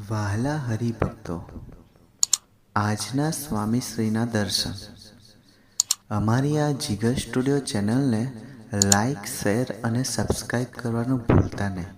વહાલા હરિભક્તો, આજના સ્વામીશ્રીના દર્શન. અમારી આ જીગર સ્ટુડિયો ચેનલને લાઈક, શેર અને સબસ્ક્રાઈબ કરવાનું ભૂલતા નહીં.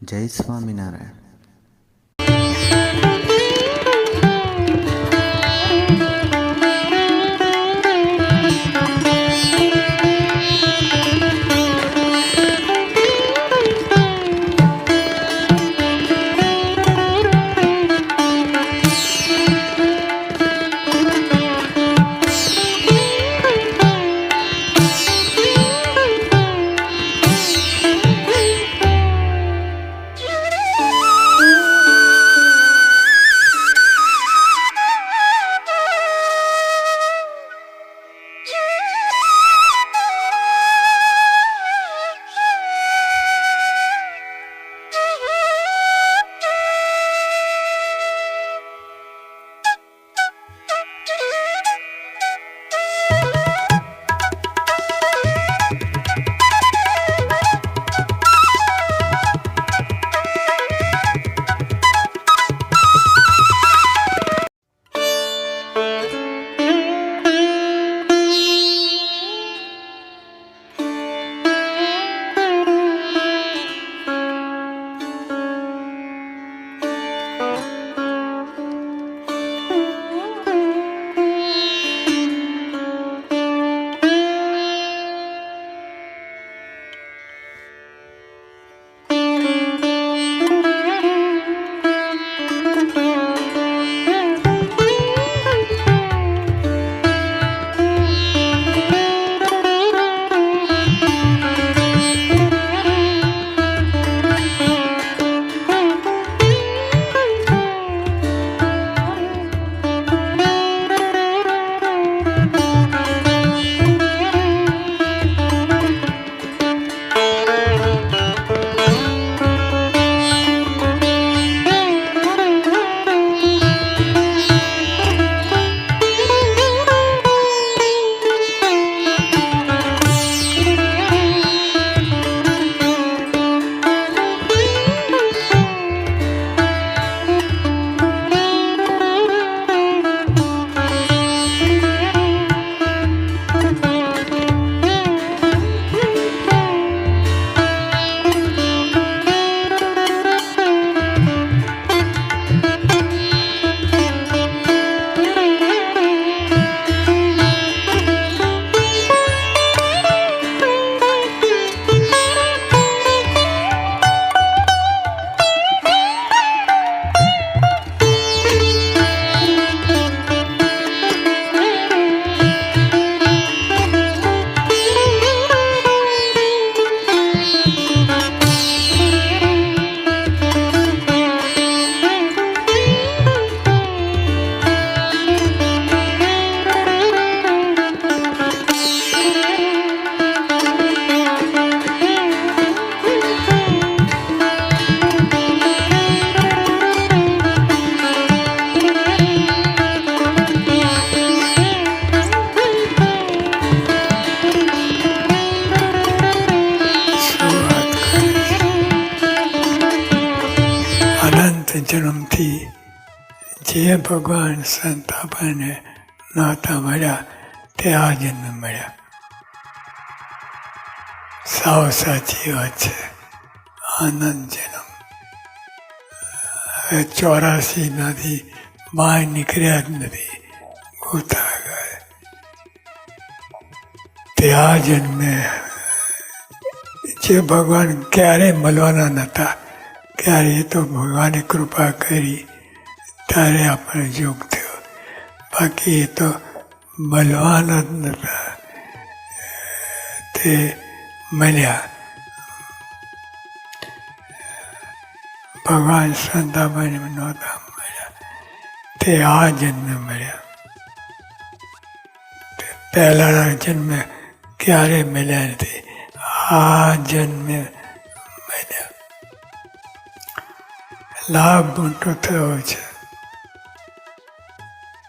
જય સ્વામિનારાયણ. જન્મથી જે ભગવાન સંત આપણને નહોતા મળ્યા તે આ જન્મ મળ્યા. સાવ સાચી વાત છે. આનંદ જન્મ. હવે 84માંથી બહાર નીકળ્યા જ નથી. ગોતા ગયા તે આ જન્મે જે ભગવાન ક્યારેય મળવાના નહોતા, ત્યારે એ તો ભગવાને કૃપા કરી ત્યારે આપણને યોગ થયો. બાકી એ તો મળવાના જ નહોતા, તે મળ્યા. ભગવાન સંતાભાઈને નહોતા મળ્યા તે આ જન્મે મળ્યા. પહેલાના જન્મે ક્યારે મળ્યા નથી, આ જન્મે મળ્યા. લાભ મોટો થયો છે,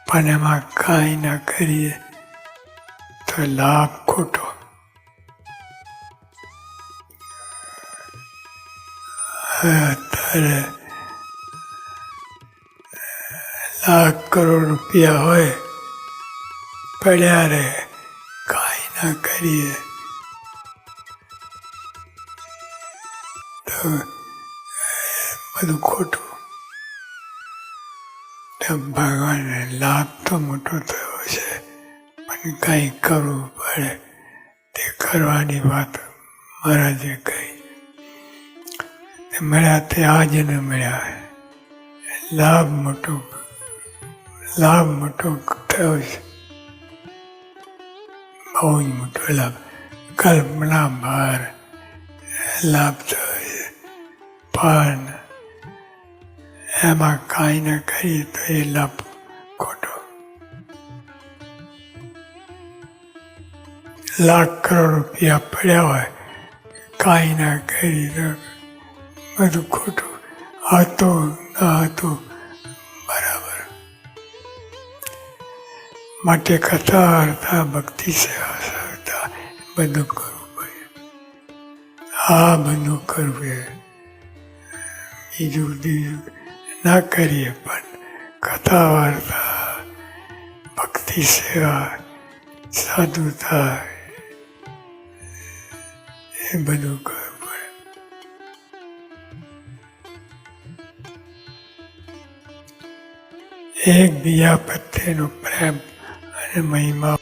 પણ એમાં કાંઈ ના કરીએ તો લાભ ખોટો. અત્યારે લાખ કરોડ રૂપિયા હોય પડ્યા રહે, કાંઈ ના કરીએ તો બધું ખોટું. તો ભગવાનને લાભ તો મોટો થયો છે, પણ કંઈ કરવું પડે તે કરવાની વાત મહારાજે કહી. મળ્યા તે આજ ન મળ્યા, લાભ મોટો થયો છે, બહુ જ મોટો લાભ, કલ્પના બહાર લાભ થયો છે. પણ એમાં કાંઈ ન કરીએ તો એ લાભ ખોટો. લાખ કરોડ રૂપિયા પડ્યા હોય, કાંઈ ના કરી તો બધું ખોટું. હતું ના હતું બરાબર. માટે કથા અર્થા ભક્તિ સેવા સહતા બધું કરવું પડે. આ બધું કરવું બીજું ના કરીએ, પણ કથા વાર્તા ભક્તિ સેવા સાધુતા એ બધું કરવું પડે. એકબીજા પ્રત્યેનો પ્રેમ અને મહિમા.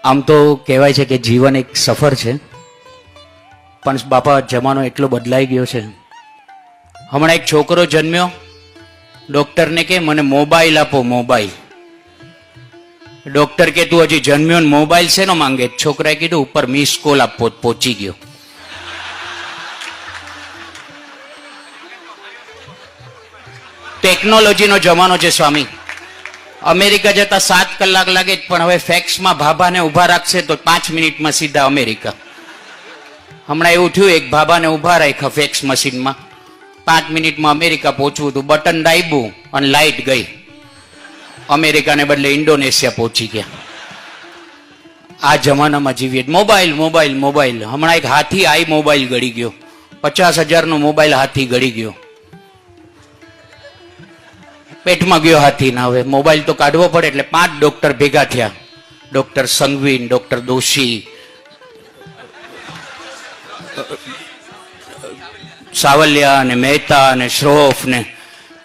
આમ તો કહેવાય છે કે જીવન એક સફર છે, પણ બાપા જમાનો એટલો બદલાઈ ગયો છે. હમણાં એક છોકરો જન્મ્યો, ડોક્ટરને કે મને મોબાઈલ આપો, મોબાઈલ. ડોક્ટર કે તું હજી જન્મ્યો ને મોબાઈલ શેનો માંગે? છોકરાએ કીધું ઉપર મિસ કોલ આપો, પહોંચી ગયો. ટેકનોલોજીનો જમાનો છે સ્વામી. અમેરિકા જતા 7 કલાક લાગે, પણ હવે ફેક્સમાં ભાભાને ઉભા રાખશે તો 5 મિનિટમાં સીધા અમેરિકા. હમણાં એવું થયું, એક ભાભાને ઉભા રાખ્યા ફેક્સ મશીનમાં, 5 મિનિટમાં અમેરિકા પહોંચવું હતું. બટન દાબ્યું અને લાઇટ ગઈ, અમેરિકાને બદલે ઇન્ડોનેશિયા પહોંચી ગયા. આ જમાનામાં જીવીએ. Mobile mobile mobile. હમણાં એક હાથી આઈ મોબાઈલ ગળી ગયો, 50,000 નો મોબાઈલ હાથી ગળી ગયો, પેટમાં ગયો હાથીના. હવે મોબાઈલ તો કાઢવો પડે, એટલે 5 ડોક્ટર ભેગા થયા. ડોક્ટર સંઘવીન, ડોક્ટર દોશી, સાવલિયા અને મહેતા અને શ્રોફ ને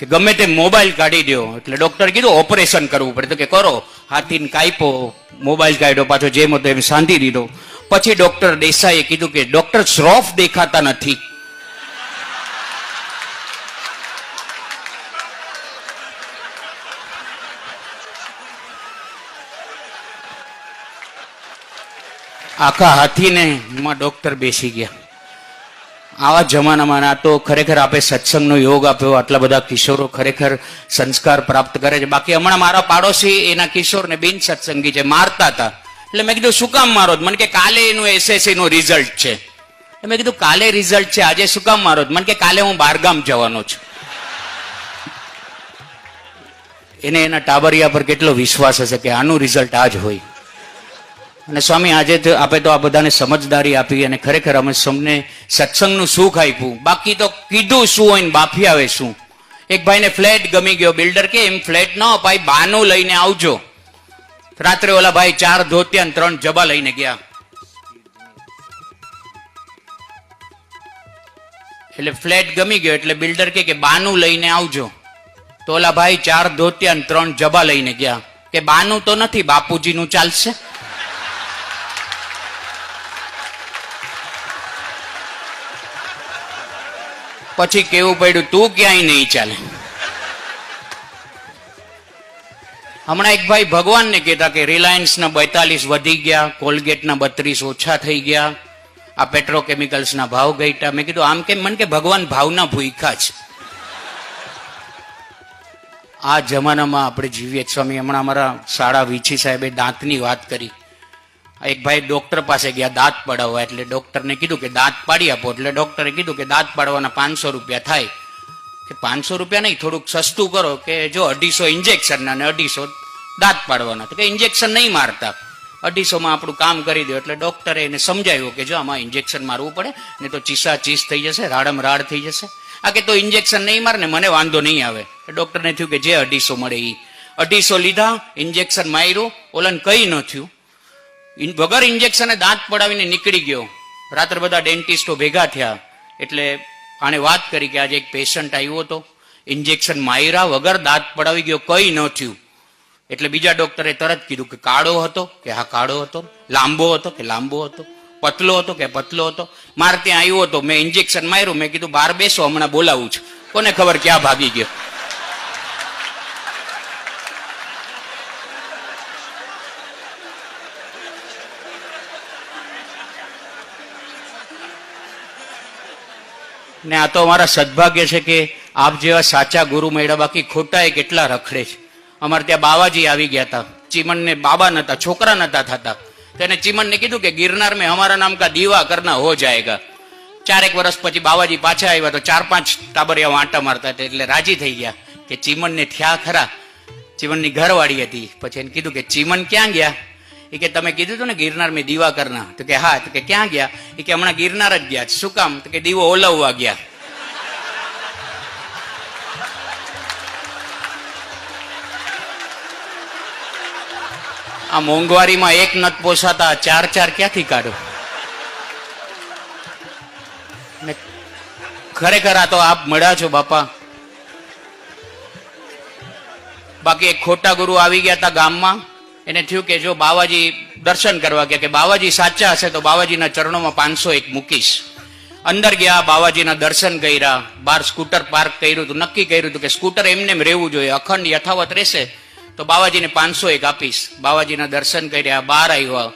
કે ગમે તે મોબાઈલ કાઢી દો. એટલે ડોક્ટર કીધું ઓપરેશન કરવું પડે, તો કે કરો. હાથીને કાપ્યો, મોબાઈલ કાઢ્યો, પાછો જેમ હતો એમ સાંધી દીધો. પછી ડોક્ટર દેસાઈએ કીધું કે ડોક્ટર શ્રોફ દેખાતા નથી. આખા હાથીને માં ડોક્ટર બેસી ગયા. આવા જમાનામાં આ તો ખરેખર આપે સત્સંગનો યોગ આપ્યો. આટલા બધા કિશોરો ખરેખર સંસ્કાર પ્રાપ્ત કરે છે. બાકી હમણાં મારા પાડોશી એના કિશોરને બિન સત્સંગી છે, મારતા હતા. એટલે મેં કીધું શું કામ મારો? મને કે કાલે એનું એસએસસી નું રિઝલ્ટ છે. મેં કીધું કાલે રિઝલ્ટ છે, આજે શું કામ મારો? મને કે કાલે હું બહારગામ જવાનો છું. એને એના ટાબરિયા પર કેટલો વિશ્વાસ હશે કે આનું રિઝલ્ટ આજ હોય. અને સ્વામી આજે આપે તો આ બધાને સમજદારી આપી અને ખરેખર અમે સૌને સત્સંગનું સુખ આપ્યું. બાકી તો કીધું શું હોય ને બાફી આવે શું. એક ભાઈને ફ્લેટ ગમી ગયો, બિલ્ડર કે એમ ફ્લેટ ન અપાય, બાનું લઈને આવજો. રાત્રે ઓલા ભાઈ 4 ધોતિયા અને 3 જબા લઈને ગયા. એટલે ફ્લેટ ગમી ગયો, એટલે બિલ્ડર કે બાનું લઈને આવજો. તો ઓલા ભાઈ 4 ધોતિયા અને 3 જબા લઈને ગયા. કે બાનું તો નથી, બાપુજીનું ચાલશે. પછી કેવું પડ્યું, તું ક્યાંય નહીં ચાલે. હમણાં એક ભાઈ ભગવાનને કહેતા કે રિલાયન્સના 42 વધી ગયા, કોલગેટના 32 ઓછા થઈ ગયા, આ પેટ્રોકેમિકલ્સના ભાવ ઘટ્યા. મેં કીધું આમ કેમ? મને કે ભગવાન ભાવના ભૂખ્યા છે. આ જમાનામાં આપણે જીવીએ. સ્વામી હમણાં અમારા શાળા વીછી સાહેબે દાંતની વાત કરી. એક ભાઈ ડોક્ટર પાસે ગયા દાંત પડાવવા. એટલે ડોક્ટરને કીધું કે દાંત પાડી આપો. એટલે ડોક્ટરે કીધું કે દાંત પાડવાના 500 રૂપિયા થાય. કે 500 રૂપિયા નહીં, થોડુંક સસ્તું કરો. કે જો 250 ઇન્જેક્શન અને 250 દાંત પાડવાના. તો કે ઇન્જેક્શન નહીં મારતા. 250માં આપણું કામ કરી દો. એટલે ડોક્ટરે એને સમજાવ્યું કે જો આમાં ઇન્જેક્શન મારવું પડે ને તો ચીસા ચીસ થઈ જશે, રાડમ રાડ થઈ જશે. આ કે તો ઇન્જેક્શન નહીં મારે ને મને વાંધો નહીં આવે. ડોક્ટરને થયું કે જે 250 મળે એ 250 લીધા, ઇન્જેક્શન માર્યું, ઓલાને કઈ ન થયું. વગર ઇન્જેક્શને દાંત પડાવીને નીકળી ગયો. રાત્રે બધા ડેન્ટિસ્ટો ભેગા થયા એટલે આણે વાત કરી કે આજે એક પેશન્ટ આવ્યો હતો, ઇન્જેક્શન માર્યા વગર દાંત પડાવી ગયો, કઈ ન થયું. એટલે બીજા ડોક્ટરે તરત કીધું કે કાળો હતો, કે હા કાળો હતો. લાંબો હતો, કે લાંબો હતો. પતલો હતો, કે પતલો હતો. મારે ત્યાં આવ્યો હતો, મેં ઇન્જેક્શન માર્યું, મેં કીધું બહાર બેસો, હમણાં બોલાવું છું. કોને ખબર ક્યાં ભાગી ગયો. ને આ તો અમારા સદભાગ્ય છે કે આપ જેવા સાચા ગુરુ મળ્યા, બાકી ખોટા એ કેટલા રખડે છે. અમારે ત્યાં બાવાજી આવી ગયા હતા, ચીમનને બાબા નતા, છોકરા નતા થતા. તેને ચીમનને કીધું કે ગિરનાર में हमारा नाम का दीवा करना हो जाएगा. 4 વર્ષ પછી બાવાજી પાછા આવ્યા તો 4-5 ટાબરિયા વાંટા મારતા હતા એટલે રાજી થઈ ગયા કે ચીમનને થયા ખરા. ચીમનની ઘરવાળી હતી. પછી એને કીધું કે ચીમન ક્યાં ગયા? એ કે તમે કીધું હતું ને ગિરનાર में दीवा करना. તો કે હા. તો કે ક્યાં ગયા? એ કે હમણાં ગિરનાર જ ગયા. શું કામ? તો કે દીવો ઓલવવા ગયા. આ મોંઘવારીમાં એક નત પોસાતા 4 ક્યાંથી કાઢો? ખરેખર આ તો આપ મળ્યા છો બાપા. બાકી એક ખોટા ગુરુ આવી ગયા હતા ગામમાં. એને થયું કે જો બાવાજી દર્શન કરવા ગયા, કે બાવાજી સાચા હશે તો બાવાજીના ચરણોમાં 501 મૂકીશ. અંદર ગયા, બાવાજીના દર્શન કર્યા, બહાર સ્કૂટર પાર્ક કર્યું હતું. નક્કી કર્યું હતું કે સ્કૂટર એમને એમ રહેવું જોઈએ, અખંડ યથાવત રહેશે તો બાવાજીને 501 આપીશ. બાવાજીના દર્શન કર્યા, બહાર આવ્યા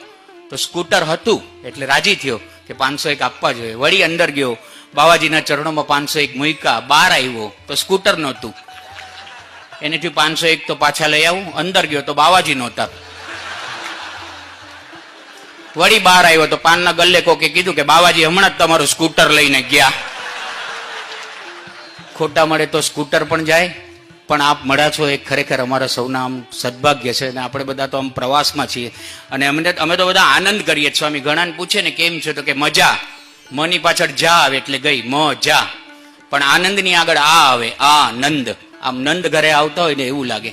તો સ્કૂટર હતું એટલે રાજી થયો કે 501 આપવા જોઈએ. વળી અંદર ગયો, બાવાજીના ચરણોમાં 501 મૂક્યા, બહાર આવ્યો તો સ્કૂટર નહોતું. એને થયું 501 તો પાછા લઈ આવું. અંદર ગયો તો બાવાજી નહોતા. વળી બહાર આવ્યો તો પાનના ગલ્લે કોકે કીધું કે બાવાજી હમણાં જ તમારું સ્કૂટર લઈને ગયા. ખોટા મળે તો સ્કૂટર પણ જાય. પણ આપ મળ્યા છો એ ખરેખર અમારા સૌના આમ સદભાગ્ય છે. અને આપણે બધા તો આમ પ્રવાસમાં છીએ અને અમે તો બધા આનંદ કરીએ. સ્વામી ઘણાને પૂછે ને કેમ છે તો કે મજા. મની પાછળ જા આવે એટલે ગઈ મજા. પણ આનંદની આગળ આ આવે, આનંદ. આમ નંદ ઘરે આવતા હોય ને એવું લાગે.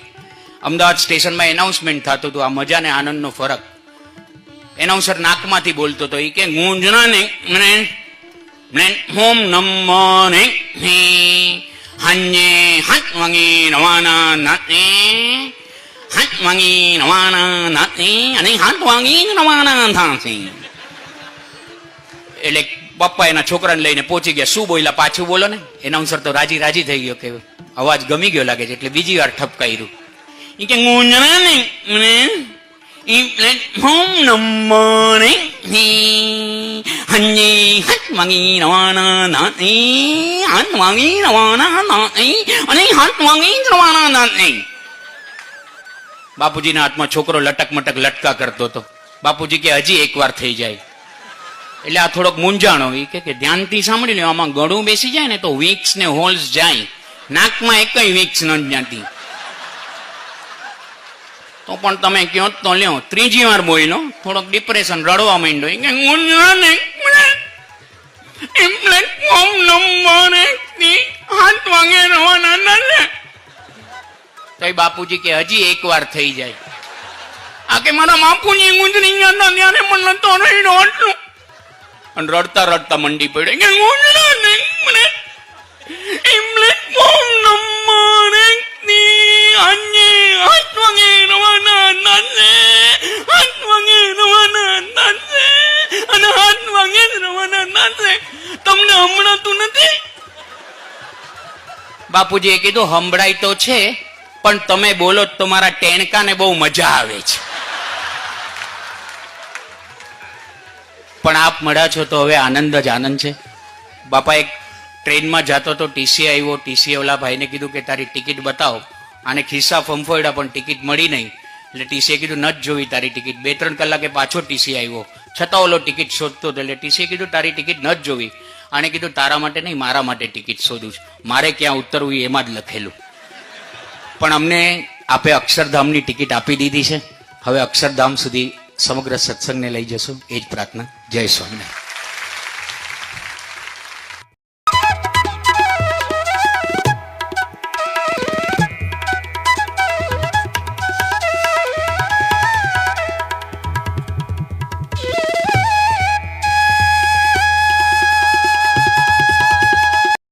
અમદાવાદ સ્ટેશનમાં એનાઉન્સમેન્ટ થતું હતું આ મજા ને આનંદનો ફરક. એનાઉન્સર નાકમાંથી બોલતો હતો. એ કે ગુંજના ને હોમ નમને હન્યે હાથ વાંગી રવાના નાતે, હાથ વાંગી રવાના નાતે અને હાથ વાંગી રવાના થાશે. એટલે પપ્પા એના છોકરાને લઈને પહોંચી ગયા. શું બોલ્યા પાછું બોલો ને. એનાઉન્સર તો રાજી રાજી થઈ ગયો કે અવાજ ગમી ગયો લાગે છે એટલે બીજી વાર ઠપકાર્યું. એ કે ગુંજના ને પ્લેટફોર્મ નંબર હન્યે હાથ વાંગી રવાના નાતે, હાથ વાંગી રવાના નાતે અને હાથ વાંગી રવાના નાતે. બાપુજીના હાથમાં છોકરો લટક મટક લટકા કરતો હતો. બાપુજી કે હજી એકવાર થઈ જાય. એટલે આ થોડોક મૂંઝાણો. એ કે ધ્યાનથી સાંભળી લો, આમાં ગળું બેસી જાય ને તો વિક્સ ને હોલ્સ જાય. નાકમાં એકય વિક્સ ન જાતી. તો પણ તમે કહો તો લ્યો. ત્રીજી વાર બોલ્યો, થોડોક ડિપ્રેશન, રડવા માંડ્યો. કે પ્લેટફોર્મ નંબર 1 હાથ વાગે રવાના ના. તો એ બાપુજી કે હજી એકવાર થઈ જાય. આ કે મારા બાપુજી ગુજરી ગયા હતા ત્યારે મને તો રડ્યો આટલું. અને રડતા રડતા મંડી પડ્યો કે પ્લેટફોર્મ નંબર 1 હાથ વાગે રવાના નાને, હાથ વાગે રવાના નાને અને હાથ વાગે રવાના નાને. તમને હમણાં નથી? બાપુજીએ કીધું સંભળાય તો છે પણ તમે બોલો તો મારા ટેણકાને બહુ મજા આવે છે. પણ આપ મળ્યા છો તો હવે આનંદ જ આનંદ છે. બાપા એક ટ્રેનમાં જતો તો ટીસી આવ્યો. ટીસી ઓલા ભાઈને કીધું કે તારી ટિકિટ બતાવો. આને ખિસ્સા ફંફોડ્યા પણ ટિકિટ મળી નહીં. એટલે ટીસીએ કીધું ન જ જોવી તારી ટિકિટ. 2-3 કલાકે પાછો ટીસી આવ્યો. છતાં ઓલો ટિકિટ શોધતો હતો. એટલે ટીસીએ કીધું તારી ટિકિટ ન જ જોવી. આને કીધું તારા માટે નહીં, મારા માટે ટિકિટ શોધું છું. મારે ક્યાં ઉતરવું એમાં જ લખેલું. પણ અમને આપે અક્ષરધામની ટિકિટ આપી દીધી છે. હવે અક્ષરધામ સુધી સમગ્ર સત્સંગને લઈ જશો એ જ પ્રાર્થના. જય સ્વામિનારાયણ.